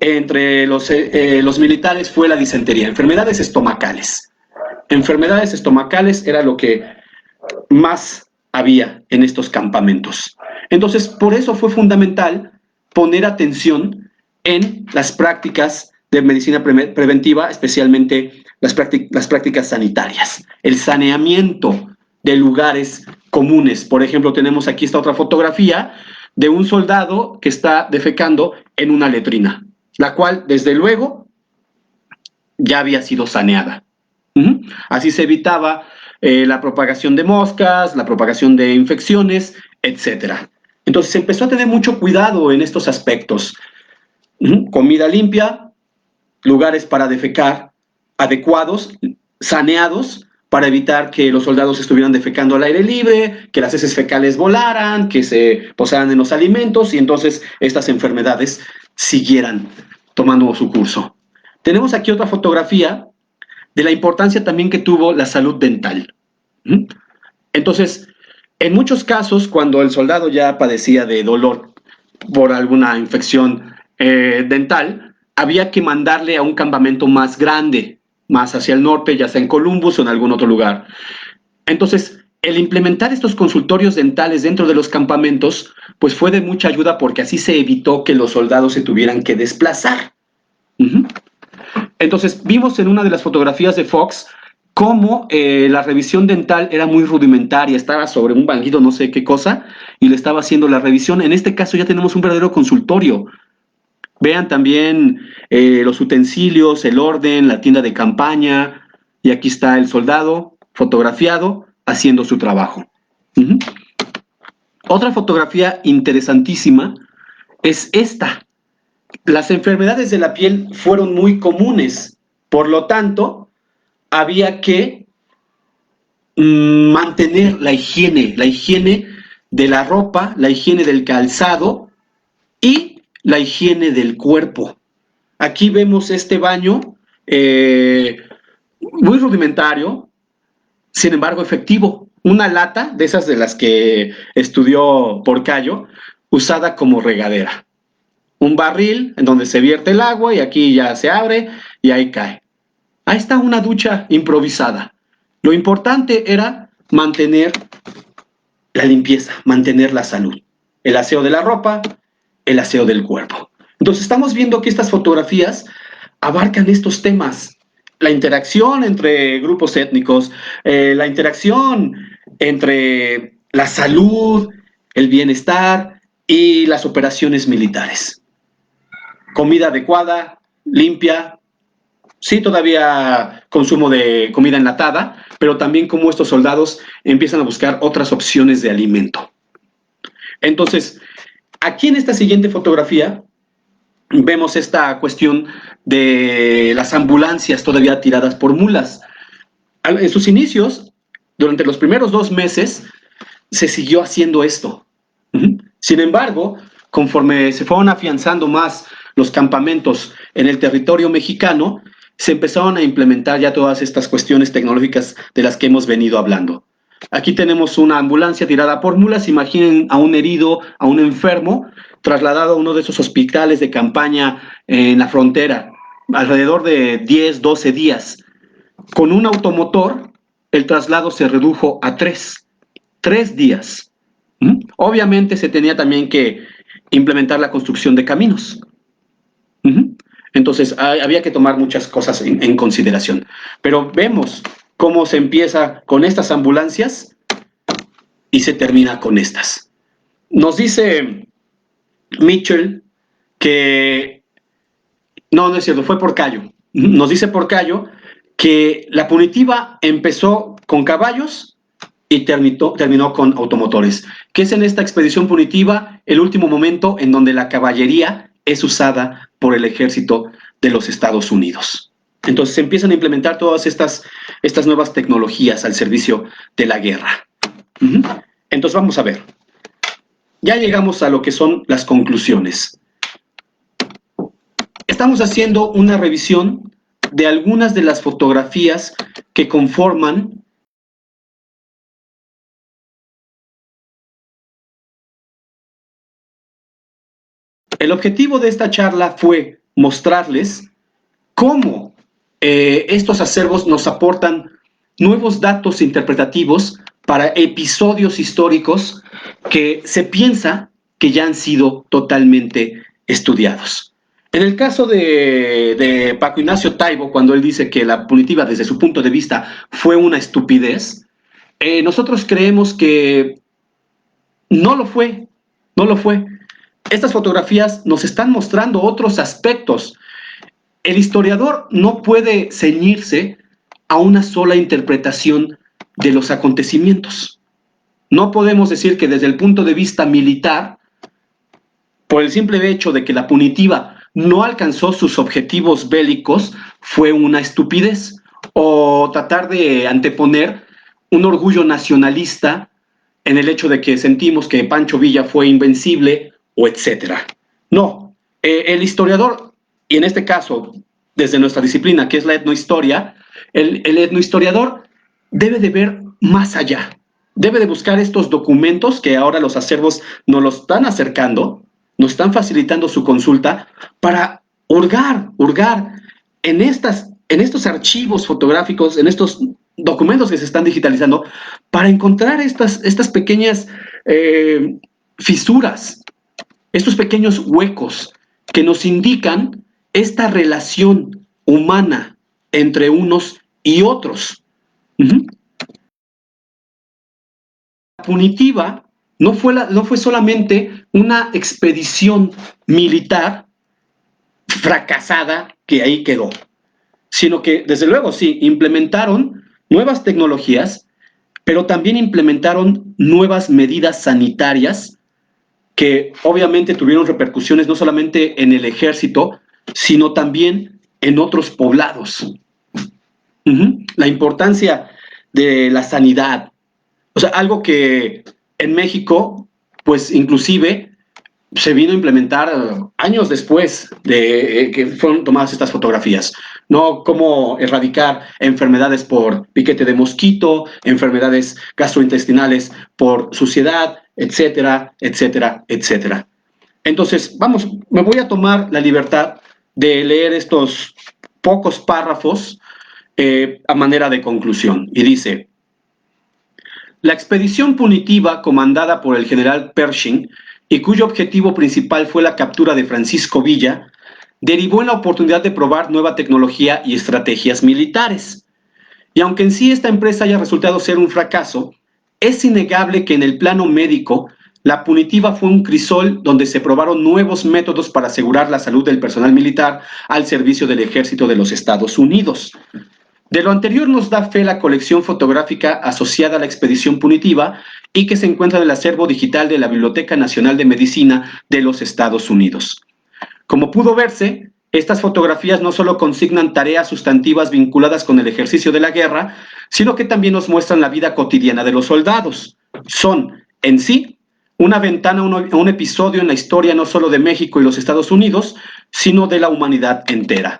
entre los militares fue la disentería, enfermedades estomacales. Enfermedades estomacales era lo que más había en estos campamentos. Entonces, por eso fue fundamental poner atención en las prácticas de medicina preventiva, especialmente las prácticas sanitarias, el saneamiento de lugares comunes. Por ejemplo, tenemos aquí esta otra fotografía de un soldado que está defecando en una letrina, la cual, desde luego, ya había sido saneada. Así se evitaba la propagación de moscas, la propagación de infecciones, etcétera. Entonces se empezó a tener mucho cuidado en estos aspectos. Comida limpia, lugares para defecar adecuados, saneados, para evitar que los soldados estuvieran defecando al aire libre, que las heces fecales volaran, que se posaran en los alimentos y entonces estas enfermedades siguieran tomando su curso. Tenemos aquí otra fotografía de la importancia también que tuvo la salud dental. Entonces, en muchos casos, cuando el soldado ya padecía de dolor por alguna infección dental, había que mandarle a un campamento más grande, más hacia el norte, ya sea en Columbus o en algún otro lugar. Entonces, el implementar estos consultorios dentales dentro de los campamentos, pues fue de mucha ayuda porque así se evitó que los soldados se tuvieran que desplazar. Entonces, vimos en una de las fotografías de Fox cómo la revisión dental era muy rudimentaria, estaba sobre un banquito, no sé qué cosa, y le estaba haciendo la revisión. En este caso ya tenemos un verdadero consultorio. Vean también los utensilios, el orden, la tienda de campaña, y aquí está el soldado fotografiado haciendo su trabajo. Otra fotografía interesantísima es esta. Las enfermedades de la piel fueron muy comunes, por lo tanto, había que mantener la higiene de la ropa, la higiene del calzado y la higiene del cuerpo. Aquí vemos este baño muy rudimentario, sin embargo efectivo. Una lata de esas de las que estudió Porcayo, usada como regadera. Un barril en donde se vierte el agua y aquí ya se abre y ahí cae. Ahí está una ducha improvisada. Lo importante era mantener la limpieza, mantener la salud, el aseo de la ropa, el aseo del cuerpo. Entonces estamos viendo que estas fotografías abarcan estos temas, la interacción entre grupos étnicos, la interacción entre la salud, el bienestar y las operaciones militares. Comida adecuada, limpia, sí todavía consumo de comida enlatada, pero también como estos soldados empiezan a buscar otras opciones de alimento. Entonces, aquí en esta siguiente fotografía vemos esta cuestión de las ambulancias todavía tiradas por mulas. En sus inicios, durante los primeros 2 meses, se siguió haciendo esto. Sin embargo, conforme se fueron afianzando más los campamentos en el territorio mexicano, se empezaron a implementar ya todas estas cuestiones tecnológicas de las que hemos venido hablando. Aquí tenemos una ambulancia tirada por mulas. Imaginen a un herido, a un enfermo, trasladado a uno de esos hospitales de campaña en la frontera, alrededor de 10, 12 días. Con un automotor, el traslado se redujo a 3 días. Obviamente se tenía también que implementar la construcción de caminos. Entonces había que tomar muchas cosas en consideración. Pero vemos cómo se empieza con estas ambulancias y se termina con estas. Nos dice Mitchell que, no es cierto, fue Porcayo. Nos dice Porcayo que la punitiva empezó con caballos y terminó con automotores, que es en esta expedición punitiva el último momento en donde la caballería es usada por el ejército de los Estados Unidos. Entonces se empiezan a implementar todas estas nuevas tecnologías al servicio de la guerra. Entonces vamos a ver. Ya llegamos a lo que son las conclusiones. Estamos haciendo una revisión de algunas de las fotografías que conforman el objetivo de esta charla fue mostrarles cómo estos acervos nos aportan nuevos datos interpretativos para episodios históricos que se piensa que ya han sido totalmente estudiados. En el caso de Paco Ignacio Taibo, cuando él dice que la punitiva desde su punto de vista fue una estupidez, nosotros creemos que no lo fue, no lo fue. Estas fotografías nos están mostrando otros aspectos. El historiador no puede ceñirse a una sola interpretación de los acontecimientos. No podemos decir que desde el punto de vista militar, por el simple hecho de que la punitiva no alcanzó sus objetivos bélicos, fue una estupidez, o tratar de anteponer un orgullo nacionalista en el hecho de que sentimos que Pancho Villa fue invencible, o etcétera. No, el historiador, y en este caso, desde nuestra disciplina, que es la etnohistoria, el etnohistoriador debe de ver más allá, debe de buscar estos documentos que ahora los acervos nos los están acercando, nos están facilitando su consulta para hurgar en estos archivos fotográficos, en estos documentos que se están digitalizando, para encontrar estas pequeñas fisuras, estos pequeños huecos que nos indican esta relación humana entre unos y otros. La punitiva no fue solamente una expedición militar fracasada que ahí quedó, sino que, desde luego, sí, implementaron nuevas tecnologías, pero también implementaron nuevas medidas sanitarias que obviamente tuvieron repercusiones no solamente en el ejército, sino también en otros poblados. La importancia de la sanidad, o sea, algo que en México, pues inclusive se vino a implementar años después de que fueron tomadas estas fotografías, ¿no? Cómo erradicar enfermedades por piquete de mosquito, enfermedades gastrointestinales por suciedad, etcétera, etcétera, etcétera. Entonces, vamos, me voy a tomar la libertad de leer estos pocos párrafos a manera de conclusión. Y dice: la expedición punitiva comandada por el general Pershing y cuyo objetivo principal fue la captura de Francisco Villa, derivó en la oportunidad de probar nueva tecnología y estrategias militares. Y aunque en sí esta empresa haya resultado ser un fracaso, es innegable que en el plano médico, la punitiva fue un crisol donde se probaron nuevos métodos para asegurar la salud del personal militar al servicio del ejército de los Estados Unidos. De lo anterior nos da fe la colección fotográfica asociada a la expedición punitiva y que se encuentra en el acervo digital de la Biblioteca Nacional de Medicina de los Estados Unidos. Como pudo verse, estas fotografías no solo consignan tareas sustantivas vinculadas con el ejercicio de la guerra, sino que también nos muestran la vida cotidiana de los soldados. Son, en sí, una ventana a un episodio en la historia no solo de México y los Estados Unidos, sino de la humanidad entera.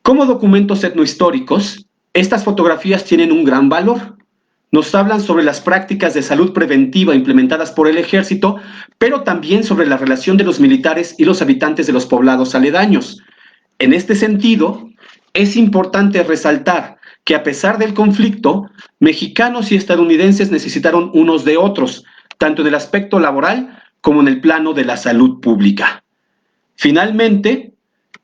Como documentos etnohistóricos, estas fotografías tienen un gran valor. Nos hablan sobre las prácticas de salud preventiva implementadas por el ejército, pero también sobre la relación de los militares y los habitantes de los poblados aledaños. En este sentido, es importante resaltar que a pesar del conflicto, mexicanos y estadounidenses necesitaron unos de otros, tanto en el aspecto laboral como en el plano de la salud pública. Finalmente,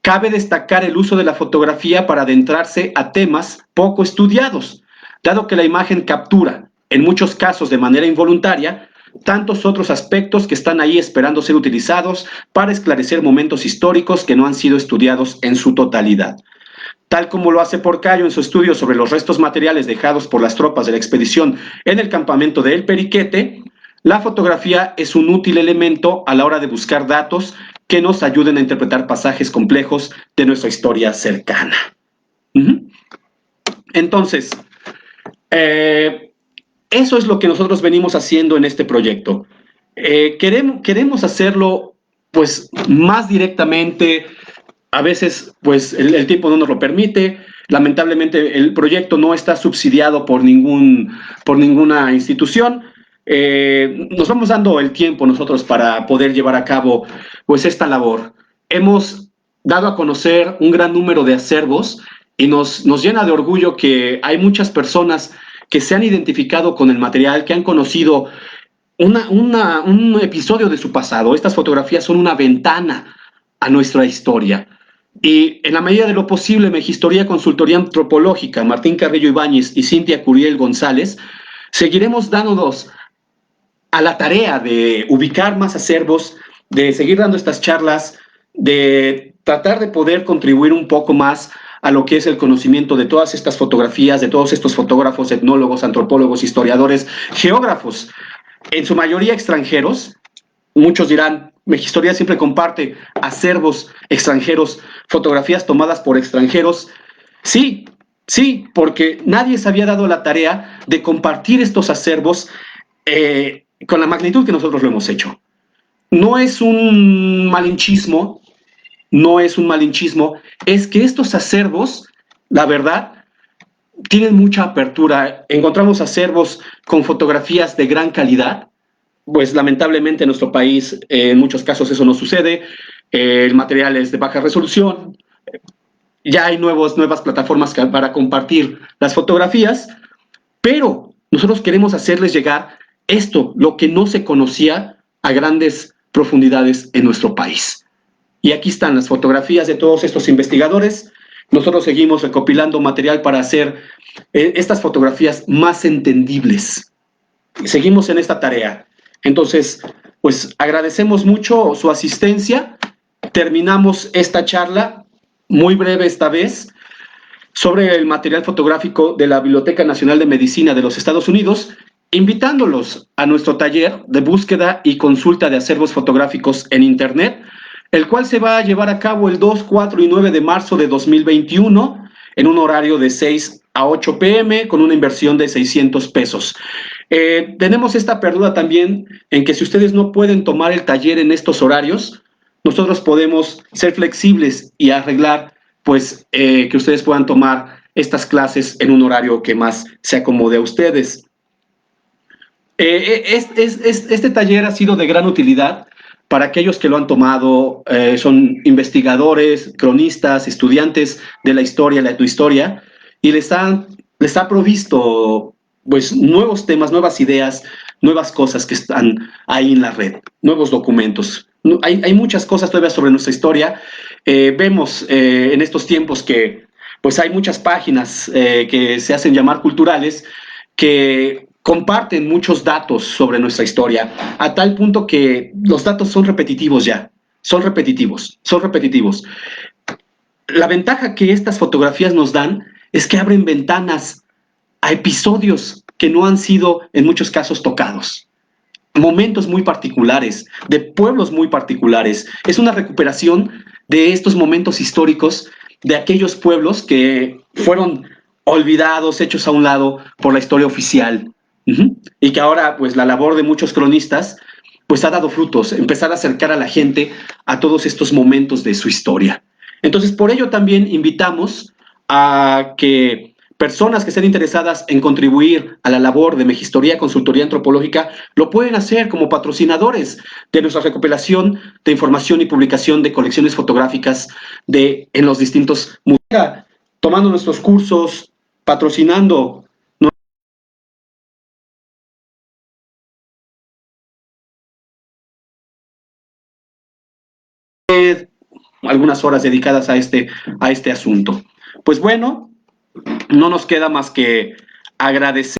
cabe destacar el uso de la fotografía para adentrarse a temas poco estudiados, dado que la imagen captura, en muchos casos de manera involuntaria, tantos otros aspectos que están ahí esperando ser utilizados para esclarecer momentos históricos que no han sido estudiados en su totalidad. Tal como lo hace Porcayo en su estudio sobre los restos materiales dejados por las tropas de la expedición en el campamento de El Periquete, la fotografía es un útil elemento a la hora de buscar datos que nos ayuden a interpretar pasajes complejos de nuestra historia cercana. Entonces, eso es lo que nosotros venimos haciendo en este proyecto. Queremos hacerlo pues más directamente. A veces pues el tiempo no nos lo permite. Lamentablemente el proyecto no está subsidiado por ninguna institución. Nos vamos dando el tiempo nosotros para poder llevar a cabo pues esta labor. Hemos dado a conocer un gran número de acervos y nos llena de orgullo que hay muchas personas que se han identificado con el material, que han conocido un episodio de su pasado. Estas fotografías son una ventana a nuestra historia. Y en la medida de lo posible, Megistoría Consultoría Antropológica, Martín Carrillo Ibáñez y Cintia Curiel González, seguiremos dándonos a la tarea de ubicar más acervos, de seguir dando estas charlas, de tratar de poder contribuir un poco más a lo que es el conocimiento de todas estas fotografías, de todos estos fotógrafos, etnólogos, antropólogos, historiadores, geógrafos, en su mayoría extranjeros. Muchos dirán, Megistoría siempre comparte acervos extranjeros, fotografías tomadas por extranjeros. Sí, sí, porque nadie se había dado la tarea de compartir estos acervos con la magnitud que nosotros lo hemos hecho. No es un malinchismo, no es un malinchismo, es que estos acervos, la verdad, tienen mucha apertura. Encontramos acervos con fotografías de gran calidad, pues lamentablemente en nuestro país en muchos casos eso no sucede, el material es de baja resolución, ya hay nuevas plataformas para compartir las fotografías, pero nosotros queremos hacerles llegar esto, lo que no se conocía a grandes profundidades en nuestro país. Y aquí están las fotografías de todos estos investigadores. Nosotros seguimos recopilando material para hacer estas fotografías más entendibles. Seguimos en esta tarea. Entonces, pues agradecemos mucho su asistencia. Terminamos esta charla, muy breve esta vez, sobre el material fotográfico de la Biblioteca Nacional de Medicina de los Estados Unidos, invitándolos a nuestro taller de búsqueda y consulta de acervos fotográficos en Internet, el cual se va a llevar a cabo el 2, 4 y 9 de marzo de 2021 en un horario de 6 a 8 p.m. con una inversión de $600. Tenemos esta apertura también en que si ustedes no pueden tomar el taller en estos horarios, nosotros podemos ser flexibles y arreglar pues que ustedes puedan tomar estas clases en un horario que más se acomode a ustedes. Este taller ha sido de gran utilidad para aquellos que lo han tomado, son investigadores, cronistas, estudiantes de la historia, la etnohistoria, y les ha provisto pues nuevos temas, nuevas ideas, nuevas cosas que están ahí en la red, nuevos documentos. Hay muchas cosas todavía sobre nuestra historia. Vemos en estos tiempos que pues hay muchas páginas que se hacen llamar culturales que comparten muchos datos sobre nuestra historia, a tal punto que los datos son repetitivos ya, son repetitivos, son repetitivos. La ventaja que estas fotografías nos dan es que abren ventanas a episodios que no han sido en muchos casos tocados, momentos muy particulares, de pueblos muy particulares. Es una recuperación de estos momentos históricos de aquellos pueblos que fueron olvidados, hechos a un lado por la historia oficial. Y que ahora, pues, la labor de muchos cronistas, pues, ha dado frutos, empezar a acercar a la gente a todos estos momentos de su historia. Entonces, por ello también invitamos a que personas que estén interesadas en contribuir a la labor de Megistoría Consultoría Antropológica lo pueden hacer como patrocinadores de nuestra recopilación de información y publicación de colecciones fotográficas en los distintos museos, tomando nuestros cursos, patrocinando algunas horas dedicadas a este asunto. Pues bueno, no nos queda más que agradecer